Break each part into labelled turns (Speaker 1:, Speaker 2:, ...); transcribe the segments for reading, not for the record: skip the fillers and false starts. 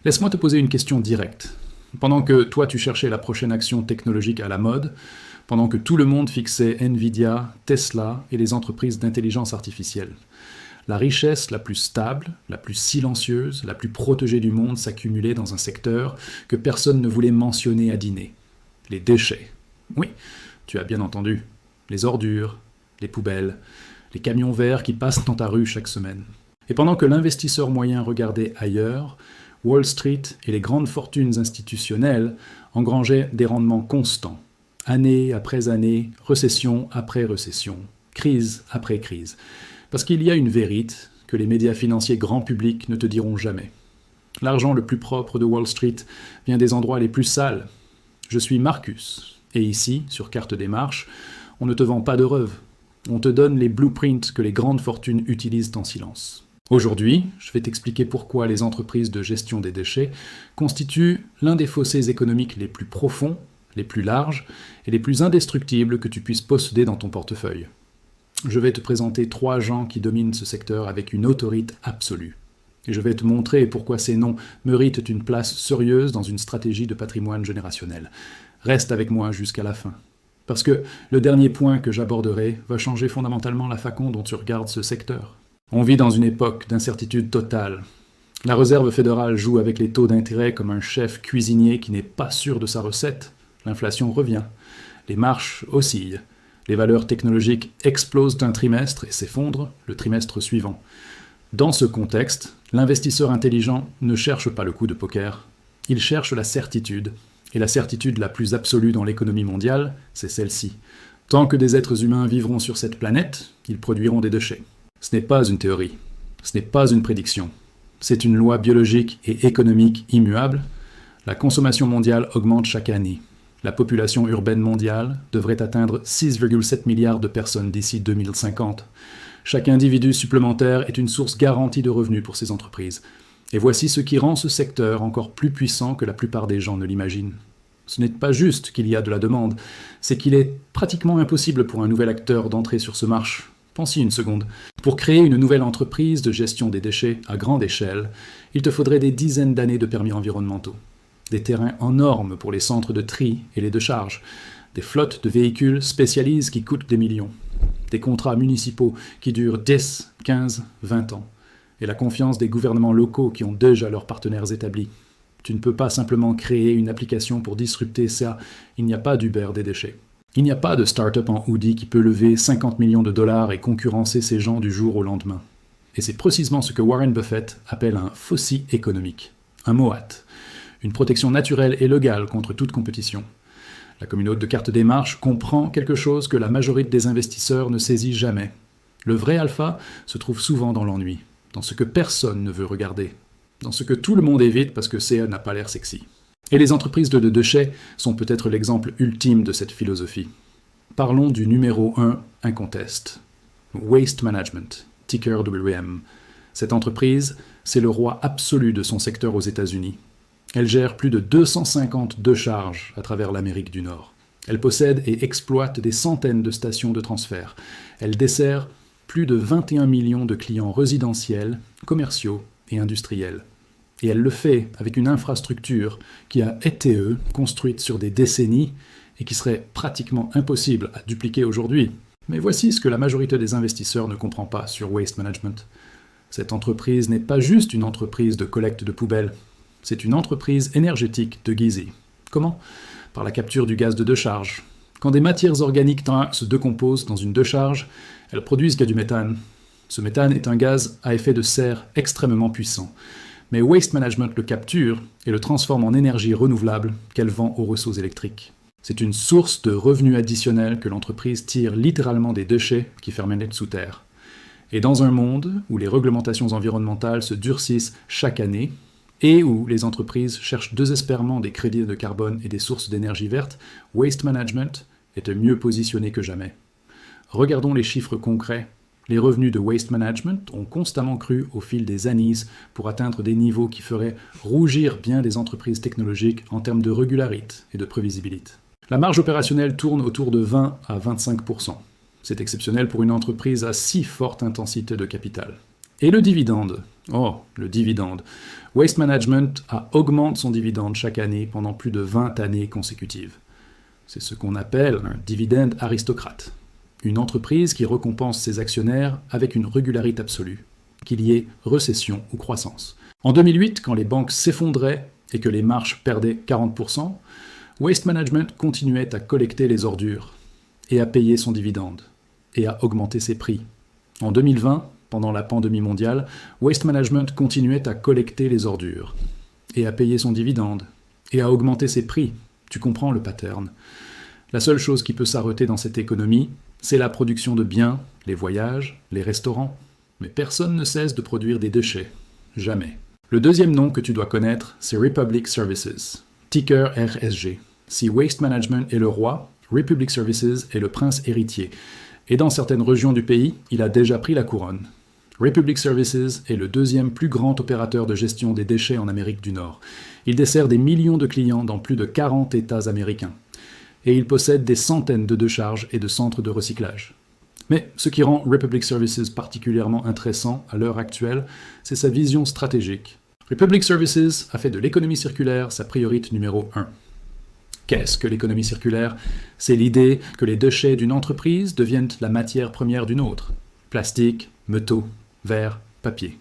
Speaker 1: Laisse-moi te poser une question directe. Pendant que toi tu cherchais la prochaine action technologique à la mode, pendant que tout le monde fixait Nvidia, Tesla et les entreprises d'intelligence artificielle, la richesse la plus stable, la plus silencieuse, la plus protégée du monde s'accumulait dans un secteur que personne ne voulait mentionner à dîner. Les déchets. Oui, tu as bien entendu. Les ordures, les poubelles, les camions verts qui passent dans ta rue chaque semaine. Et pendant que l'investisseur moyen regardait ailleurs, Wall Street et les grandes fortunes institutionnelles engrangeaient des rendements constants, année après année, récession après récession, crise après crise. Parce qu'il y a une vérité que les médias financiers grand public ne te diront jamais. L'argent le plus propre de Wall Street vient des endroits les plus sales. Je suis Marcus, et ici, sur Carte des Marches, on ne te vend pas de rêve. On te donne les blueprints que les grandes fortunes utilisent en silence. Aujourd'hui, je vais t'expliquer pourquoi les entreprises de gestion des déchets constituent l'un des fossés économiques les plus profonds, les plus larges et les plus indestructibles que tu puisses posséder dans ton portefeuille. Je vais te présenter 3 gens qui dominent ce secteur avec une autorité absolue. Et je vais te montrer pourquoi ces noms méritent une place sérieuse dans une stratégie de patrimoine générationnel. Reste avec moi jusqu'à la fin. Parce que le dernier point que j'aborderai va changer fondamentalement la façon dont tu regardes ce secteur. On vit dans une époque d'incertitude totale. La Réserve fédérale joue avec les taux d'intérêt comme un chef cuisinier qui n'est pas sûr de sa recette. L'inflation revient. Les marches oscillent. Les valeurs technologiques explosent d'un trimestre et s'effondrent le trimestre suivant. Dans ce contexte, l'investisseur intelligent ne cherche pas le coup de poker. Il cherche la certitude. Et la certitude la plus absolue dans l'économie mondiale, c'est celle-ci. Tant que des êtres humains vivront sur cette planète, ils produiront des déchets. Ce n'est pas une théorie. Ce n'est pas une prédiction. C'est une loi biologique et économique immuable. La consommation mondiale augmente chaque année. La population urbaine mondiale devrait atteindre 6,7 milliards de personnes d'ici 2050. Chaque individu supplémentaire est une source garantie de revenus pour ces entreprises. Et voici ce qui rend ce secteur encore plus puissant que la plupart des gens ne l'imaginent. Ce n'est pas juste qu'il y a de la demande, c'est qu'il est pratiquement impossible pour un nouvel acteur d'entrer sur ce marché. Pense-y une seconde. Pour créer une nouvelle entreprise de gestion des déchets à grande échelle, il te faudrait des dizaines d'années de permis environnementaux. Des terrains en normes pour les centres de tri et les de charge, des flottes de véhicules spécialisés qui coûtent des millions, des contrats municipaux qui durent 10, 15, 20 ans, et la confiance des gouvernements locaux qui ont déjà leurs partenaires établis. Tu ne peux pas simplement créer une application pour disrupter ça, il n'y a pas d'Uber des déchets. Il n'y a pas de start-up en hoodie qui peut lever 50 millions de dollars et concurrencer ces gens du jour au lendemain. Et c'est précisément ce que Warren Buffett appelle un fossil économique, un MOAT. Une protection naturelle et légale contre toute compétition. La communauté de Carte des Marches comprend quelque chose que la majorité des investisseurs ne saisit jamais. Le vrai alpha se trouve souvent dans l'ennui, dans ce que personne ne veut regarder, dans ce que tout le monde évite parce que ça n'a pas l'air sexy. Et les entreprises de déchets sont peut-être l'exemple ultime de cette philosophie. Parlons du numéro 1 inconteste. Waste Management, ticker WM. Cette entreprise, c'est le roi absolu de son secteur aux États-Unis. Elle gère plus de 250 décharges à travers l'Amérique du Nord. Elle possède et exploite des centaines de stations de transfert. Elle dessert plus de 21 millions de clients résidentiels, commerciaux et industriels. Et elle le fait avec une infrastructure qui a été construite sur des décennies et qui serait pratiquement impossible à dupliquer aujourd'hui. Mais voici ce que la majorité des investisseurs ne comprend pas sur Waste Management. Cette entreprise n'est pas juste une entreprise de collecte de poubelles. C'est une entreprise énergétique de Gizzy. Comment ? Par la capture du gaz de décharge. Quand des matières organiques se décomposent dans une décharge, elles produisent du méthane. Ce méthane est un gaz à effet de serre extrêmement puissant. Mais Waste Management le capture et le transforme en énergie renouvelable qu'elle vend aux réseaux électriques. C'est une source de revenus additionnels que l'entreprise tire littéralement des déchets qui fermentent sous terre. Et dans un monde où les réglementations environnementales se durcissent chaque année, et où les entreprises cherchent désespérément des crédits de carbone et des sources d'énergie verte, Waste Management était mieux positionné que jamais. Regardons les chiffres concrets. Les revenus de Waste Management ont constamment cru au fil des années pour atteindre des niveaux qui feraient rougir bien des entreprises technologiques en termes de régularité et de prévisibilité. La marge opérationnelle tourne autour de 20 à 25%. C'est exceptionnel pour une entreprise à si forte intensité de capital. Et le dividende, Oh, le dividende. Waste Management augmente son dividende chaque année pendant plus de 20 années consécutives. C'est ce qu'on appelle un dividende aristocrate. Une entreprise qui récompense ses actionnaires avec une régularité absolue, qu'il y ait récession ou croissance. En 2008, quand les banques s'effondraient et que les marges perdaient 40%, Waste Management continuait à collecter les ordures et à payer son dividende et à augmenter ses prix. En 2020, pendant la pandémie mondiale, Waste Management continuait à collecter les ordures et à payer son dividende et à augmenter ses prix. Tu comprends le pattern. La seule chose qui peut s'arrêter dans cette économie, c'est la production de biens, les voyages, les restaurants. Mais personne ne cesse de produire des déchets. Jamais. Le deuxième nom que tu dois connaître, c'est Republic Services, ticker RSG. Si Waste Management est le roi, Republic Services est le prince héritier. Et dans certaines régions du pays, il a déjà pris la couronne. Republic Services est le deuxième plus grand opérateur de gestion des déchets en Amérique du Nord. Il dessert des millions de clients dans plus de 40 États américains. Et il possède des centaines de décharges et de centres de recyclage. Mais ce qui rend Republic Services particulièrement intéressant à l'heure actuelle, c'est sa vision stratégique. Republic Services a fait de l'économie circulaire sa priorité numéro 1. Qu'est-ce que l'économie circulaire? C'est l'idée que les déchets d'une entreprise deviennent la matière première d'une autre. Plastique, métaux, verre, papier.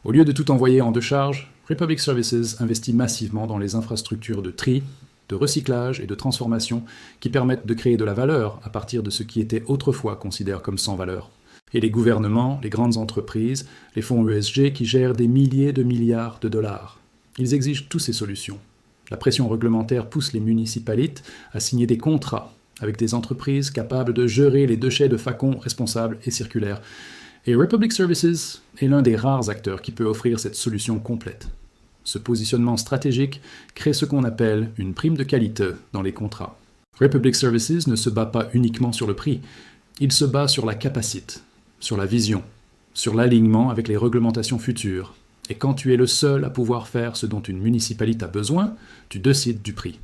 Speaker 1: Au lieu de tout envoyer en décharge, Republic Services investit massivement dans les infrastructures de tri, de recyclage et de transformation qui permettent de créer de la valeur à partir de ce qui était autrefois considéré comme sans valeur. Et les gouvernements, les grandes entreprises, les fonds ESG qui gèrent des milliers de milliards de dollars. Ils exigent toutes ces solutions. La pression réglementaire pousse les municipalités à signer des contrats avec des entreprises capables de gérer les déchets de façon responsable et circulaire. Et Republic Services est l'un des rares acteurs qui peut offrir cette solution complète. Ce positionnement stratégique crée ce qu'on appelle une prime de qualité dans les contrats. Republic Services ne se bat pas uniquement sur le prix, il se bat sur la capacité, sur la vision, sur l'alignement avec les réglementations futures. Et quand tu es le seul à pouvoir faire ce dont une municipalité a besoin, tu décides du prix.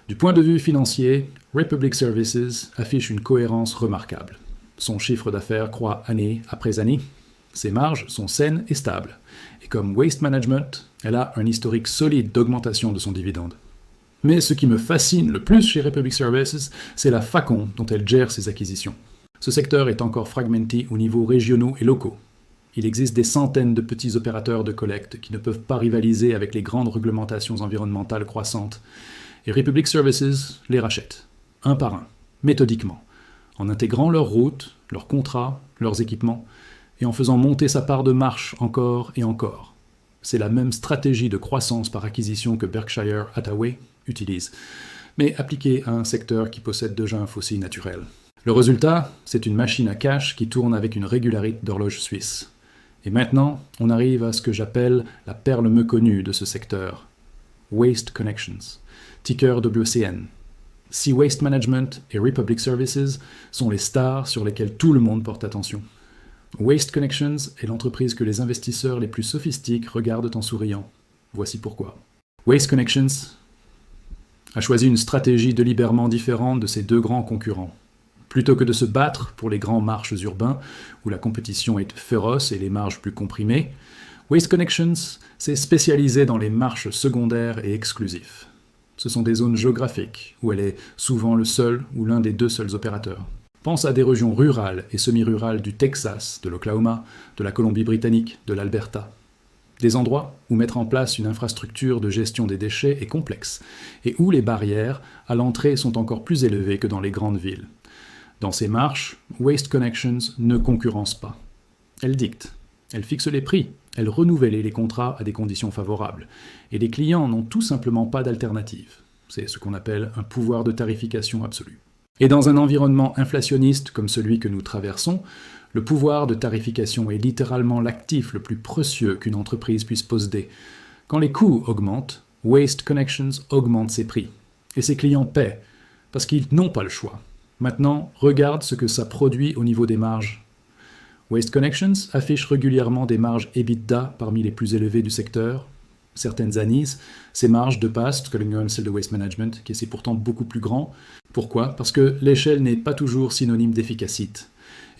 Speaker 1: Du point de vue financier, Republic Services affiche une cohérence remarquable. Son chiffre d'affaires croît année après année. Ses marges sont saines et stables. Et comme Waste Management, elle a un historique solide d'augmentation de son dividende. Mais ce qui me fascine le plus chez Republic Services, c'est la façon dont elle gère ses acquisitions. Ce secteur est encore fragmenté au niveau régionaux et locaux. Il existe des centaines de petits opérateurs de collecte qui ne peuvent pas rivaliser avec les grandes réglementations environnementales croissantes. Et Republic Services les rachète, un par un, méthodiquement, en intégrant leurs routes, leurs contrats, leurs équipements, et en faisant monter sa part de marche encore et encore. C'est la même stratégie de croissance par acquisition que Berkshire Hathaway utilise, mais appliquée à un secteur qui possède déjà un fossile naturel. Le résultat, c'est une machine à cash qui tourne avec une régularité d'horloge suisse. Et maintenant, on arrive à ce que j'appelle la perle méconnue de ce secteur. Waste Connections, ticker WCN. Si Waste Management et Republic Services sont les stars sur lesquelles tout le monde porte attention. Waste Connections est l'entreprise que les investisseurs les plus sophistiques regardent en souriant. Voici pourquoi. Waste Connections a choisi une stratégie délibérément différente de ses deux grands concurrents. Plutôt que de se battre pour les grands marches urbains, où la compétition est féroce et les marges plus comprimées, Waste Connections s'est spécialisé dans les marches secondaires et exclusives. Ce sont des zones géographiques, où elle est souvent le seul ou l'un des deux seuls opérateurs. Pense à des régions rurales et semi-rurales du Texas, de l'Oklahoma, de la Colombie-Britannique, de l'Alberta. Des endroits où mettre en place une infrastructure de gestion des déchets est complexe, et où les barrières à l'entrée sont encore plus élevées que dans les grandes villes. Dans ces marches, Waste Connections ne concurrence pas. Elle dicte, elle fixe les prix, elle renouvelle les contrats à des conditions favorables. Et les clients n'ont tout simplement pas d'alternative. C'est ce qu'on appelle un pouvoir de tarification absolu. Et dans un environnement inflationniste comme celui que nous traversons, le pouvoir de tarification est littéralement l'actif le plus précieux qu'une entreprise puisse posséder. Quand les coûts augmentent, Waste Connections augmente ses prix. Et ses clients paient, parce qu'ils n'ont pas le choix. Maintenant, regarde ce que ça produit au niveau des marges. Waste Connections affiche régulièrement des marges EBITDA parmi les plus élevées du secteur. Certaines années, ces marges dépassent celles de Waste Management, qui est pourtant beaucoup plus grand. Pourquoi? Parce que l'échelle n'est pas toujours synonyme d'efficacité.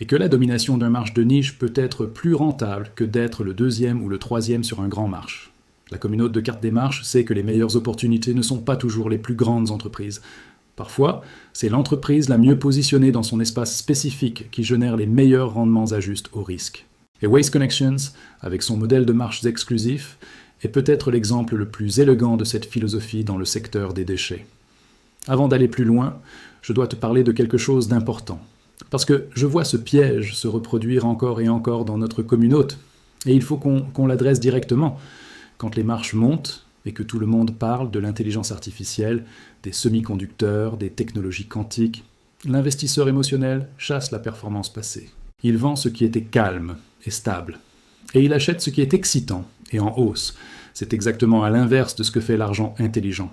Speaker 1: et que la domination d'un marché de niche peut être plus rentable que d'être le deuxième ou le troisième sur un grand marché. La communauté de cartes des marches sait que les meilleures opportunités ne sont pas toujours les plus grandes entreprises. Parfois, c'est l'entreprise la mieux positionnée dans son espace spécifique qui génère les meilleurs rendements ajustés au risque. Et Waste Connections, avec son modèle de marches exclusif, est peut-être l'exemple le plus élégant de cette philosophie dans le secteur des déchets. Avant d'aller plus loin, je dois te parler de quelque chose d'important. Parce que je vois ce piège se reproduire encore et encore dans notre communauté. Et il faut qu'on l'adresse directement. Quand les marches montent et que tout le monde parle de l'intelligence artificielle, des semi-conducteurs, des technologies quantiques, l'investisseur émotionnel chasse la performance passée. Il vend ce qui était calme et stable. Et il achète ce qui est excitant et en hausse. C'est exactement à l'inverse de ce que fait l'argent intelligent.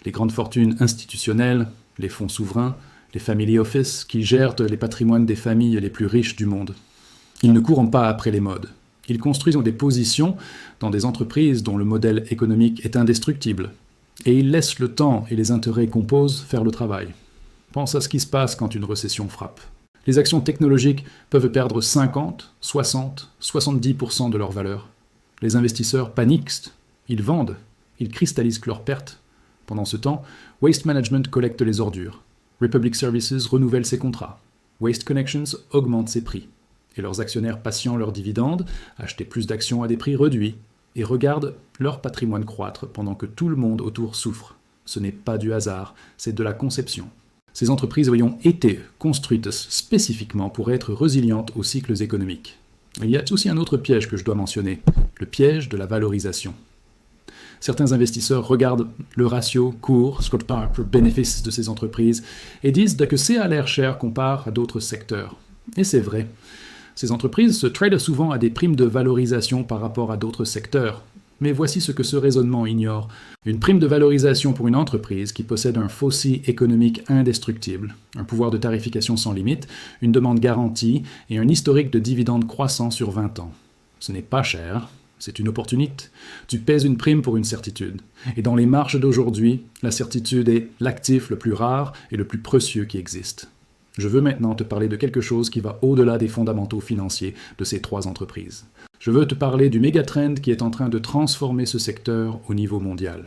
Speaker 1: Les grandes fortunes institutionnelles, les fonds souverains, les family office qui gèrent les patrimoines des familles les plus riches du monde. Ils ne courent pas après les modes. Ils construisent des positions dans des entreprises dont le modèle économique est indestructible. Et ils laissent le temps et les intérêts qu'on pose faire le travail. Pense à ce qui se passe quand une récession frappe. Les actions technologiques peuvent perdre 50, 60, 70% de leur valeur. Les investisseurs paniquent, ils vendent, ils cristallisent leurs pertes. Pendant ce temps, Waste Management collecte les ordures. Republic Services renouvelle ses contrats. Waste Connections augmente ses prix. Et leurs actionnaires patients leurs dividendes, acheter plus d'actions à des prix réduits, et regardent leur patrimoine croître pendant que tout le monde autour souffre. Ce n'est pas du hasard, c'est de la conception. Ces entreprises ayant été construites spécifiquement pour être résilientes aux cycles économiques. Il y a aussi un autre piège que je dois mentionner, le piège de la valorisation. Certains investisseurs regardent le ratio cours-bénéfice de ces entreprises et disent que c'est à l'air cher comparé à d'autres secteurs. Et c'est vrai. Ces entreprises se tradent souvent à des primes de valorisation par rapport à d'autres secteurs. Mais voici ce que ce raisonnement ignore. Une prime de valorisation pour une entreprise qui possède un fossé économique indestructible, un pouvoir de tarification sans limite, une demande garantie et un historique de dividendes croissant sur 20 ans. Ce n'est pas cher, c'est une opportunité. Tu paies une prime pour une certitude. Et dans les marges d'aujourd'hui, la certitude est l'actif le plus rare et le plus précieux qui existe. Je veux maintenant te parler de quelque chose qui va au-delà des fondamentaux financiers de ces trois entreprises. Je veux te parler du mégatrend qui est en train de transformer ce secteur au niveau mondial.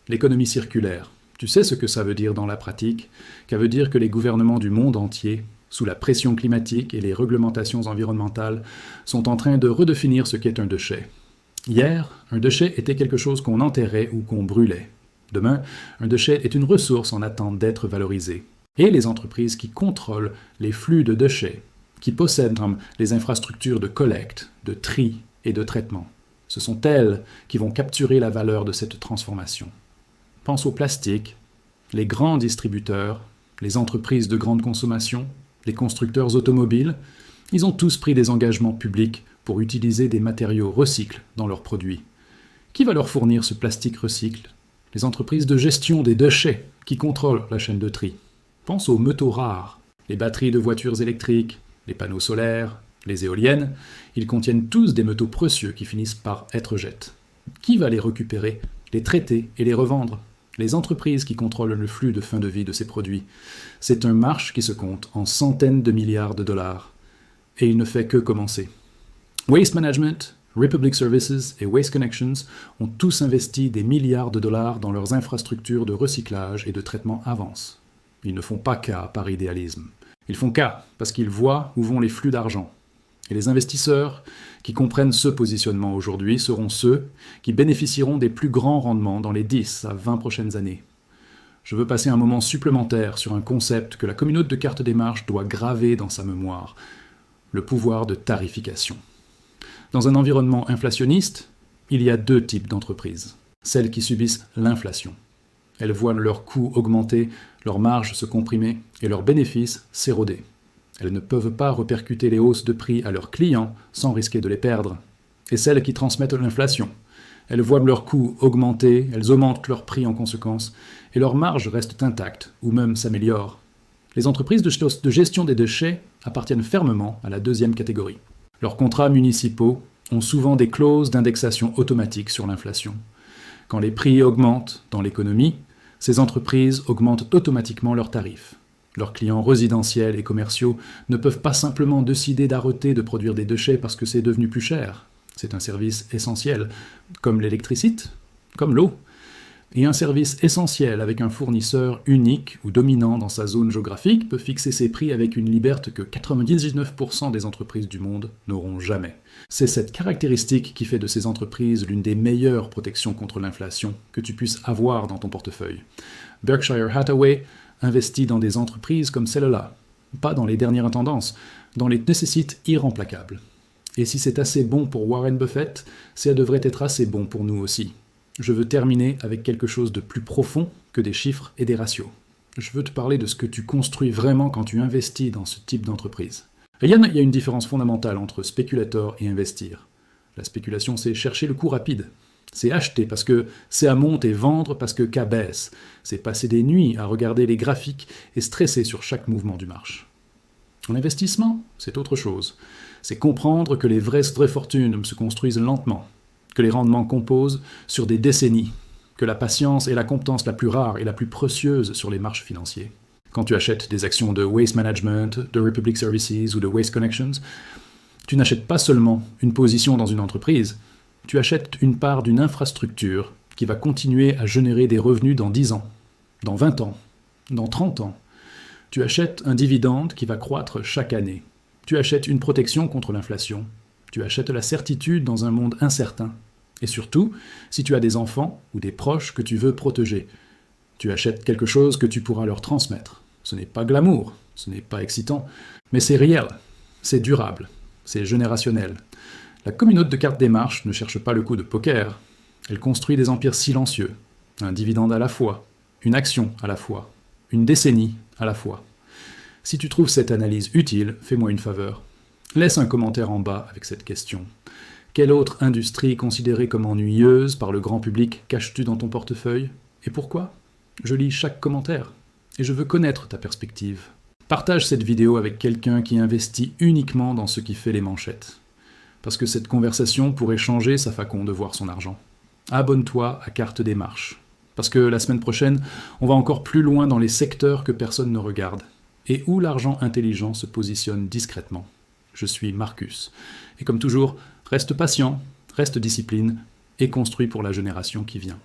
Speaker 1: L'économie circulaire. Tu sais ce que ça veut dire dans la pratique? Ça veut dire que les gouvernements du monde entier, sous la pression climatique et les réglementations environnementales, sont en train de redéfinir ce qu'est un déchet. Hier, un déchet était quelque chose qu'on enterrait ou qu'on brûlait. Demain, un déchet est une ressource en attente d'être valorisée. Et les entreprises qui contrôlent les flux de déchets, qui possèdent les infrastructures de collecte, de tri et de traitement. Ce sont elles qui vont capturer la valeur de cette transformation. Pense au plastique, les grands distributeurs, les entreprises de grande consommation, les constructeurs automobiles, ils ont tous pris des engagements publics pour utiliser des matériaux recyclés dans leurs produits. Qui va leur fournir ce plastique recycle? Les entreprises de gestion des déchets qui contrôlent la chaîne de tri. Pense aux métaux rares, les batteries de voitures électriques, les panneaux solaires, les éoliennes, ils contiennent tous des métaux précieux qui finissent par être jetés. Qui va les récupérer, les traiter et les revendre? Les entreprises qui contrôlent le flux de fin de vie de ces produits. C'est un marché qui se compte en centaines de milliards de dollars. Et il ne fait que commencer. Waste Management, Republic Services et Waste Connections ont tous investi des milliards de dollars dans leurs infrastructures de recyclage et de traitement avance. Ils ne font pas cas par idéalisme. Ils font cas parce qu'ils voient où vont les flux d'argent. Et les investisseurs qui comprennent ce positionnement aujourd'hui seront ceux qui bénéficieront des plus grands rendements dans les 10 à 20 prochaines années. Je veux passer un moment supplémentaire sur un concept que la communauté de cartes des marches doit graver dans sa mémoire, le pouvoir de tarification. Dans un environnement inflationniste, il y a deux types d'entreprises. Celles qui subissent l'inflation. Elles voient leurs coûts augmenter, leurs marges se comprimer et leurs bénéfices s'éroder. Elles ne peuvent pas répercuter les hausses de prix à leurs clients sans risquer de les perdre. Et celles qui transmettent l'inflation. Elles voient leurs coûts augmenter, elles augmentent leurs prix en conséquence, et leurs marges restent intactes ou même s'améliorent. Les entreprises de gestion des déchets appartiennent fermement à la deuxième catégorie. Leurs contrats municipaux ont souvent des clauses d'indexation automatique sur l'inflation. Quand les prix augmentent dans l'économie, ces entreprises augmentent automatiquement leurs tarifs. Leurs clients résidentiels et commerciaux ne peuvent pas simplement décider d'arrêter de produire des déchets parce que c'est devenu plus cher. C'est un service essentiel, comme l'électricité, comme l'eau. Et un service essentiel avec un fournisseur unique ou dominant dans sa zone géographique peut fixer ses prix avec une liberté que 99% des entreprises du monde n'auront jamais. C'est cette caractéristique qui fait de ces entreprises l'une des meilleures protections contre l'inflation que tu puisses avoir dans ton portefeuille. Berkshire Hathaway investit dans des entreprises comme celle-là, pas dans les dernières tendances, dans les nécessites irremplacables. Et si c'est assez bon pour Warren Buffett, ça devrait être assez bon pour nous aussi. Je veux terminer avec quelque chose de plus profond que des chiffres et des ratios. Je veux te parler de ce que tu construis vraiment quand tu investis dans ce type d'entreprise. Il y a une différence fondamentale entre spéculateur et investir. La spéculation, c'est chercher le coup rapide. C'est acheter parce que c'est à monter et vendre parce que qu'à baisse. C'est passer des nuits à regarder les graphiques et stresser sur chaque mouvement du marché. En investissement, c'est autre chose. C'est comprendre que les vraies fortunes se construisent lentement, que les rendements composent sur des décennies, que la patience est la compétence la plus rare et la plus précieuse sur les marchés financiers. Quand tu achètes des actions de Waste Management, de Republic Services ou de Waste Connections, tu n'achètes pas seulement une position dans une entreprise, tu achètes une part d'une infrastructure qui va continuer à générer des revenus dans 10 ans, dans 20 ans, dans 30 ans. Tu achètes un dividende qui va croître chaque année. Tu achètes une protection contre l'inflation. Tu achètes la certitude dans un monde incertain. Et surtout, si tu as des enfants ou des proches que tu veux protéger, tu achètes quelque chose que tu pourras leur transmettre. Ce n'est pas glamour, ce n'est pas excitant, mais c'est réel, c'est durable, c'est générationnel. La communauté de cartes des marches ne cherche pas le coup de poker. Elle construit des empires silencieux, un dividende à la fois, une action à la fois, une décennie à la fois. Si tu trouves cette analyse utile, fais-moi une faveur. Laisse un commentaire en bas avec cette question. Quelle autre industrie considérée comme ennuyeuse par le grand public caches-tu dans ton portefeuille? Et pourquoi? Je lis chaque commentaire et je veux connaître ta perspective. Partage cette vidéo avec quelqu'un qui investit uniquement dans ce qui fait les manchettes. Parce que cette conversation pourrait changer sa façon de voir son argent. Abonne-toi à Carte des Marches. Parce que la semaine prochaine, on va encore plus loin dans les secteurs que personne ne regarde et où l'argent intelligent se positionne discrètement. Je suis Marcus. Et comme toujours, reste patient, reste discipline et construis pour la génération qui vient.